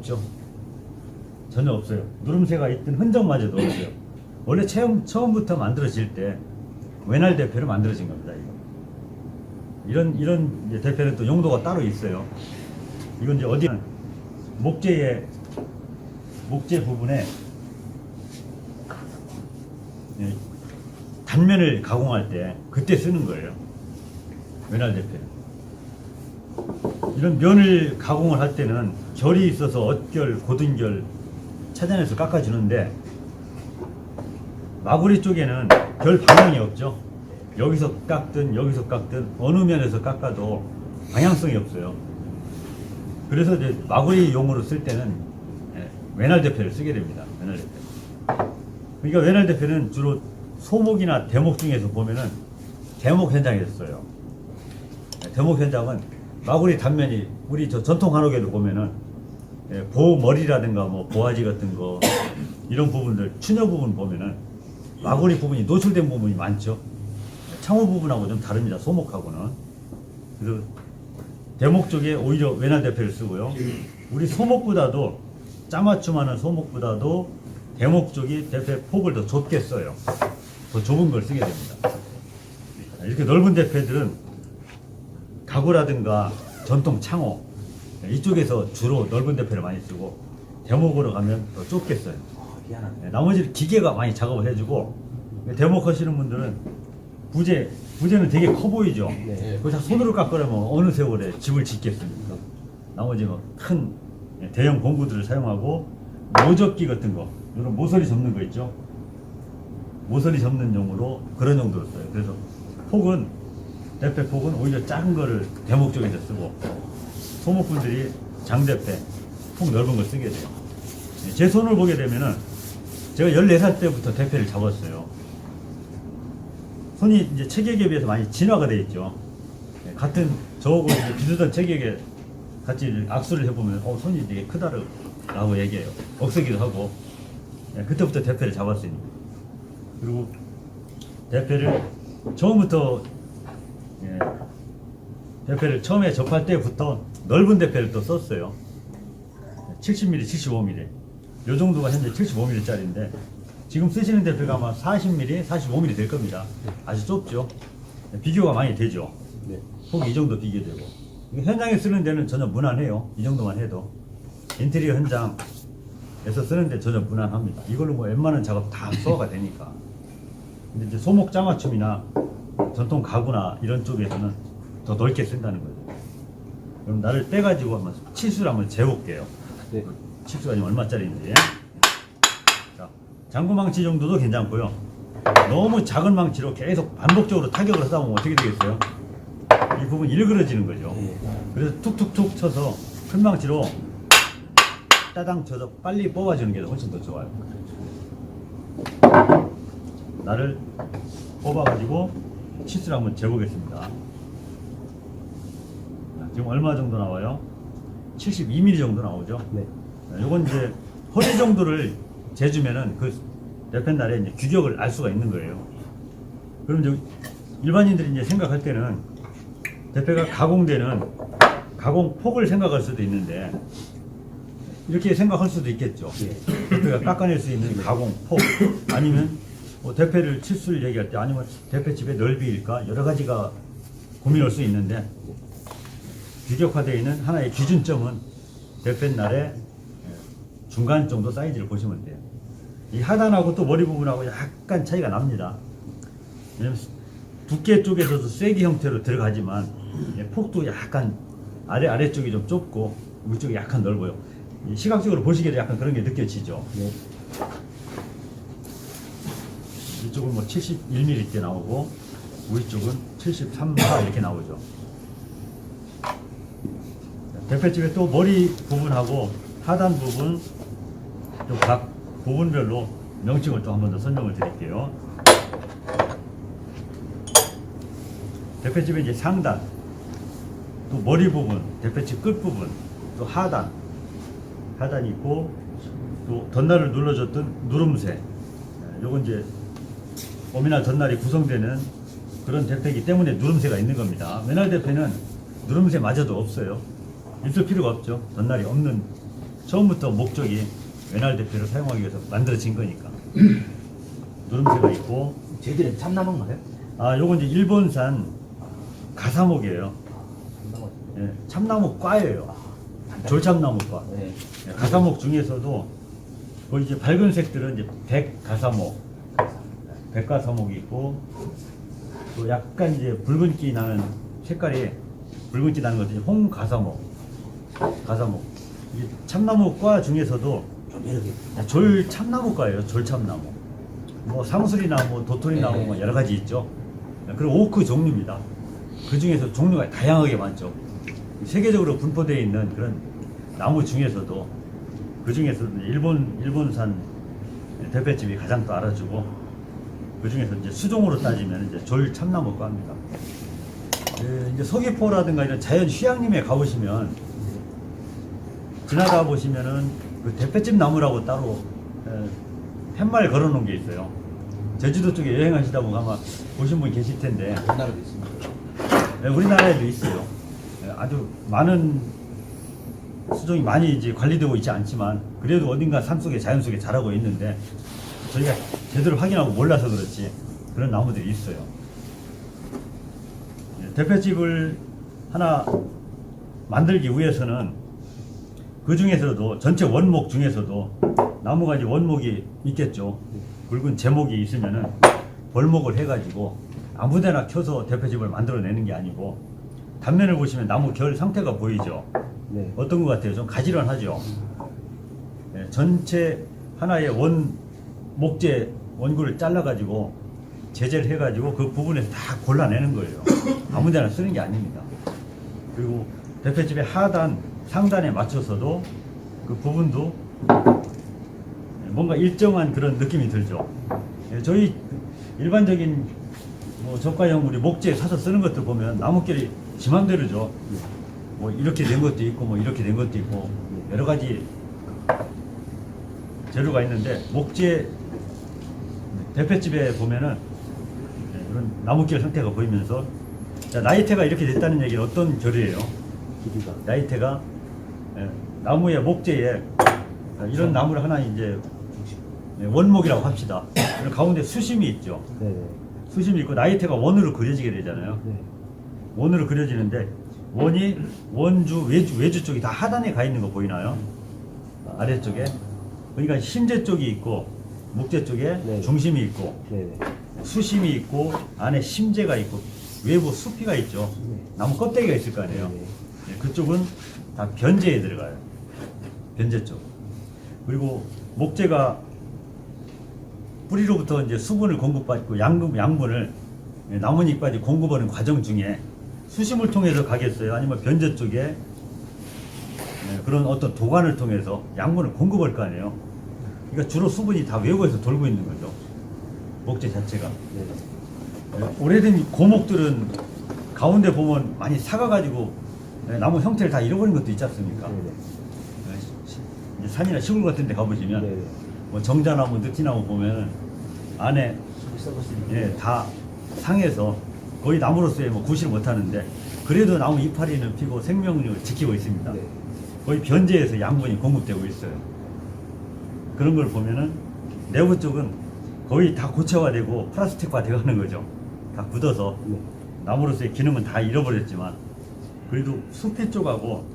없죠. 전혀 없어요. 누름새가 있던 흔적마저도 없어요. 원래 처음부터 만들어질 때 외날 대패로 만들어진 겁니다. 이런 이제 대패는 또 용도가 따로 있어요. 이건 이제 어디 목재 부분에 단면을 가공할 때 그때 쓰는 거예요. 외날 대패. 이런 면을 가공을 할 때는 결이 있어서 엇결, 고등결 찾아내서 깎아주는데 마구리 쪽에는 결 방향이 없죠. 여기서 깎든 여기서 깎든 어느 면에서 깎아도 방향성이 없어요. 그래서 이제 마구리용으로 쓸 때는 외날 대패를 쓰게 됩니다. 외날 대패. 그러니까 외날 대패는 주로 소목이나 대목 중에서 보면은 대목 현장에서 써요. 대목 현장은 마구리 단면이 우리 저 전통 한옥에도 보면은 보머리라든가 뭐 보아지 같은 거 이런 부분들 추녀 부분 보면은 마구리 부분이 노출된 부분이 많죠. 창호 부분하고 좀 다릅니다. 소목하고는. 그래서 대목 쪽에 오히려 외날 대패를 쓰고요. 우리 소목보다도 짜맞춤하는 소목보다도 대목 쪽이 대패 폭을 더 좁게 써요. 더 좁은 걸 쓰게 됩니다. 이렇게 넓은 대패들은 가구라든가 전통 창호 이쪽에서 주로 넓은 대패를 많이 쓰고 대목으로 가면 더 좁게 써요. 나머지 기계가 많이 작업을 해주고 대목 하시는 분들은 부재는 되게 커 보이죠. 그거 다 손으로 깎으려면 어느 세월에 집을 짓겠습니까? 나머지 뭐 큰 대형 공구들을 사용하고 모접기 같은 거, 이런 모서리 접는 거 있죠. 모서리 접는 용으로 그런 용도로 써요. 그래서 폭은 대패 폭은 오히려 작은 거를 대목 쪽에서 쓰고 소목분들이 장대패 폭 넓은 걸 쓰게 돼요. 제 손을 보게 되면은 제가 14살 때부터 대패를 잡았어요. 손이 이제 체격에 비해서 많이 진화가 되어 있죠. 같은 저하고 이제 비슷한 체격에 같이 악수를 해보면 손이 되게 크다라고 얘기해요. 억세기도 하고. 그때부터 대패를 잡았으니. 그리고 대패를 처음부터 대패를 처음에 접할 때부터 넓은 대패를 또 썼어요. 70mm, 75mm. 요 정도가 현재 75mm 짜리인데 지금 쓰시는 대패가 아마 40mm, 45mm 될 겁니다. 아주 좁죠. 비교가 많이 되죠. 폭이 이 정도 비교되고. 현장에 쓰는 데는 전혀 무난해요. 이 정도만 해도. 인테리어 현장에서 쓰는데 전혀 무난합니다. 이걸로 뭐 웬만한 작업 다 소화가 되니까. 근데 이제 소목 짜맞춤이나 전통 가구나 이런 쪽에서는 더 넓게 쓴다는 거죠. 그럼 나를 빼가지고 한번 치수를 한번 재볼게요. 네. 치수가 지금 얼마짜리인지. 자, 장구망치 정도도 괜찮고요. 너무 작은 망치로 계속 반복적으로 타격을 하다 보면 어떻게 되겠어요? 이 부분 일그러지는 거죠. 그래서 툭툭툭 쳐서 큰 망치로 따당 쳐서 빨리 뽑아주는 게 훨씬 더 좋아요. 나를 뽑아가지고 치수를 한번 재보겠습니다. 지금 얼마 정도 나와요? 72mm 정도 나오죠? 네. 요건 이제 허리 정도를 재주면은 그 대패날에 이제 규격을 알 수가 있는 거예요. 그럼 이제 일반인들이 이제 생각할 때는 대패가 가공되는 가공 폭을 생각할 수도 있는데 이렇게 생각할 수도 있겠죠. 대패가 깎아낼 수 있는 가공 폭 아니면 뭐 대패를 치수를 얘기할 때 아니면 대패집의 넓이일까 여러 가지가 고민할 수 있는데 규격화되어 있는 하나의 기준점은 대패날의 중간 정도 사이즈를 보시면 돼요. 이 하단하고 또 머리 부분하고 약간 차이가 납니다. 왜냐면 두께 쪽에서도 쐐기 형태로 들어가지만 폭도 약간 아래쪽이 좀 좁고 위쪽이 약간 넓어요. 시각적으로 보시기에도 약간 그런 게 느껴지죠. 네. 이쪽은 뭐 71mm 이렇게 나오고 위쪽은 73, 4 이렇게 나오죠. 대패집에 또 머리 부분하고 하단 부분 또 각 부분별로 명칭을 또 한 번 더 설명을 드릴게요. 대패집에 이제 상단, 또 머리 부분, 대패집 끝 부분, 또 하단이 있고 또 덧날을 눌러줬던 누름새. 요건 이제 오미날 덧날이 구성되는 그런 대패이기 때문에 누름새가 있는 겁니다. 외날 대패는 누름새마저도 없어요. 있을 필요가 없죠. 덧날이 없는 처음부터 목적이 외날 대표를 사용하기 위해서 만들어진 거니까. 누름새가 있고. 저희들은 참나무인가요? 아, 요건 이제 일본산 가사목이에요. 참나무. 예, 참나무 과예요. 졸참나무과. 네. 예, 가사목 중에서도 거기 이제 밝은 색들은 이제 백가사목, 백가사목이 있고, 또 약간 이제 붉은기 나는 색깔이 붉은기 나는 것들이 홍가사목, 가사목. 이게 참나무과 중에서도 좀 이렇게. 졸참나무과예요. 졸참나무. 뭐 상수리나무, 도토리나무 네. 뭐 여러 가지 있죠. 그리고 오크 종류입니다. 그 중에서 종류가 다양하게 많죠. 세계적으로 분포되어 있는 그런 나무 중에서도 그 중에서 일본산 대패집이 가장 또 알아주고, 그 중에서 이제 수종으로 따지면 이제 졸참나무과 합니다. 이제 서귀포라든가 이런 자연 휴양림에 가보시면 지나가 보시면은 그 대패집 나무라고 따로 팻말 걸어놓은 게 있어요. 제주도 쪽에 여행하시다 보면 아마 보신 분 계실 텐데, 우리나라도 있습니다. 우리나라에도 있어요. 아주 많은 수종이 많이 이제 관리되고 있지 않지만 그래도 어딘가 산속에 자연 속에 자라고 있는데 저희가 제대로 확인하고 몰라서 그렇지 그런 나무들이 있어요. 대패집을 하나 만들기 위해서는 그 중에서도 전체 원목 중에서도 나무가 이제 원목이 있겠죠. 굵은 제목이 있으면은 벌목을 해가지고 아무데나 켜서 대패집을 만들어내는 게 아니고, 단면을 보시면 나무 결 상태가 보이죠. 네. 어떤 것 같아요? 좀 가지런하죠. 네, 전체 하나의 목재 원구를 잘라가지고 제재를 해가지고 그 부분에서 다 골라내는 거예요. 아무데나 쓰는 게 아닙니다. 그리고 대패집의 하단, 상단에 맞춰서도 그 부분도 뭔가 일정한 그런 느낌이 들죠. 예, 저희 일반적인 뭐 저가형 우리 목재 사서 쓰는 것들 보면 나무끼리 지맘대로죠. 뭐 이렇게 된 것도 있고 뭐 이렇게 된 것도 있고 여러 가지 재료가 있는데, 목재 대패집에 보면은 이런 나무길 상태가 보이면서, 자, 나이테가 이렇게 됐다는 얘기는 어떤 결이에요? 길이가. 나이테가 나무의 목재에 이런 나무를 하나 이제 원목이라고 합시다. 가운데 수심이 있죠. 네네. 수심이 있고 나이테가 원으로 그려지게 되잖아요. 네. 원으로 그려지는데 원이 원주, 외주 쪽이 다 하단에 가 있는 거 보이나요? 아래쪽에. 그러니까 심재 쪽이 있고 목재 쪽에 네. 중심이 있고 네네. 수심이 있고 안에 심재가 있고 외부 수피가 있죠. 네. 나무 껍데기가 있을 거 아니에요. 네네. 네, 그쪽은 다 변재에 들어가요. 변재 쪽. 그리고 목재가 뿌리로부터 이제 수분을 공급받고 양분을 나뭇잎까지 공급하는 과정 중에 수심을 통해서 가겠어요? 아니면 변재 쪽에 그런 어떤 도관을 통해서 양분을 공급할 거 아니에요? 그러니까 주로 수분이 다 외부에서 돌고 있는 거죠. 목재 자체가. 네네. 오래된 고목들은 가운데 보면 많이 삭아가지고 나무 형태를 다 잃어버린 것도 있지 않습니까? 네네. 이제 산이나 시골 같은 데 가보시면 네네. 뭐 정자나무, 느티나무 보면 안에 예, 다 상해서 거의 나무로서의 뭐 구실을 못하는데 그래도 나무 이파리는 피고 생명력을 지키고 있습니다. 네. 거의 변재에서 양분이 공급되고 있어요. 그런 걸 보면은 내부 쪽은 거의 다 고체화되고 플라스틱화 되어가는 거죠. 다 굳어서 네. 나무로서의 기능은 다 잃어버렸지만 그래도 수피 쪽하고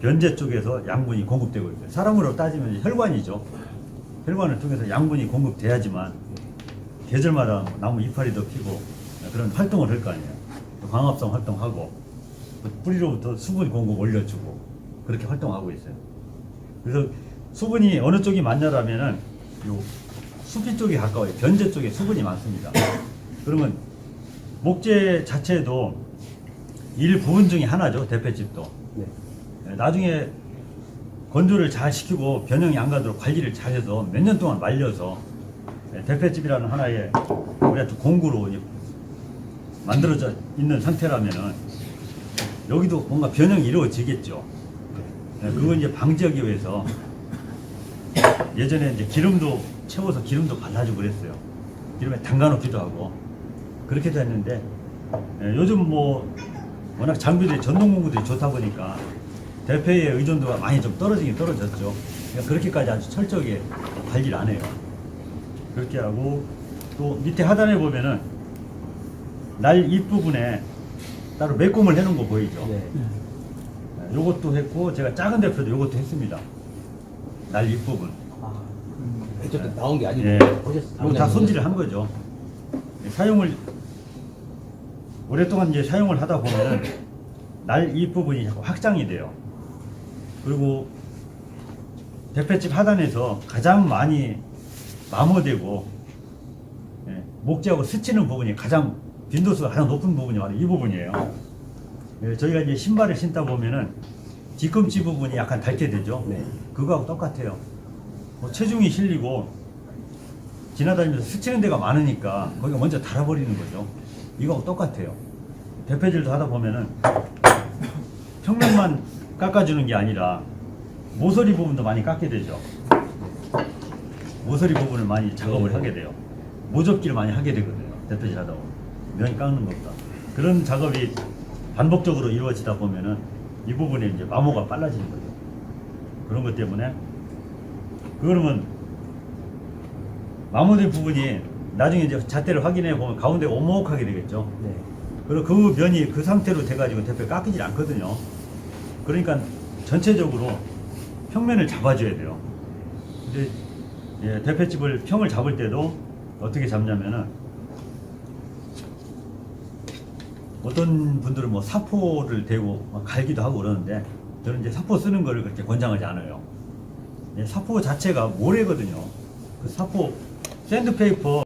변재 쪽에서 양분이 공급되고 있어요. 사람으로 따지면 이제 혈관이죠. 혈관을 통해서 양분이 공급돼야지만 계절마다 나무 이파리도 피고 그런 활동을 할 거 아니에요. 또 광합성 활동하고 또 뿌리로부터 수분 공급 올려주고 그렇게 활동하고 있어요. 그래서 수분이 어느 쪽이 많냐라면은 요 수피 쪽이 가까워요. 변재 쪽에 수분이 많습니다. 그러면 목재 자체도 일부분 중에 하나죠. 대패집도. 네. 나중에 건조를 잘 시키고 변형이 안 가도록 관리를 잘해서 몇 년 동안 말려서 대패집이라는 하나의 우리가 공구로 만들어져 있는 상태라면은 여기도 뭔가 변형이 이루어지겠죠. 그건 이제 방지하기 위해서 예전에 이제 기름도 채워서 기름도 발라주고 그랬어요. 기름에 담가놓기도 하고 그렇게 됐는데 요즘 뭐 워낙 장비들이 전동 공구들이 좋다 보니까 대패의 의존도가 많이 좀 떨어지긴 떨어졌죠. 그러니까 그렇게까지 아주 철저하게 관리를 안 해요. 그렇게 하고 또 밑에 하단에 보면은 날 윗부분에 따로 매꼼을 해놓은 거 보이죠? 네. 요것도 했고 제가 작은 대표도 요것도 했습니다. 날 윗부분. 아, 어쨌든 나온 게 아니고 예, 보셨어요? 다 손질을 한 거죠. 사용을 오랫동안 이제 사용을 하다 보면 날 윗부분이 자꾸 확장이 돼요. 그리고 대패집 하단에서 가장 많이 마모되고 예, 목재하고 스치는 부분이 가장 빈도수가 가장 높은 부분이 바로 이 부분이에요. 예, 저희가 이제 신발을 신다 보면은 뒤꿈치 부분이 약간 닳게 되죠. 네. 그거하고 똑같아요. 뭐 체중이 실리고 지나다니면서 스치는 데가 많으니까 거기가 먼저 닳아버리는 거죠. 이거하고 똑같아요. 대패질도 하다 보면은 평면만 깎아주는 게 아니라 모서리 부분도 많이 깎게 되죠. 모서리 부분을 많이 작업을 네. 하게 돼요. 모접기를 많이 하게 되거든요. 대패질 하다 보면. 면이 깎는 것보다. 그런 작업이 반복적으로 이루어지다 보면은 이 부분에 이제 마모가 빨라지는 거죠. 그런 것 때문에 그러면 마모된 부분이 나중에 이제 잣대를 확인해 보면 가운데가 오목하게 되겠죠. 네. 그리고 그 면이 그 상태로 돼가지고 대패 깎이질 않거든요. 그러니까 전체적으로 평면을 잡아줘야 돼요. 근데 예, 대패집을 평을 잡을 때도 어떻게 잡냐면은 어떤 분들은 뭐 사포를 대고 막 갈기도 하고 그러는데 저는 이제 사포 쓰는 거를 그렇게 권장하지 않아요. 예, 사포 자체가 모래거든요. 그 사포 샌드페이퍼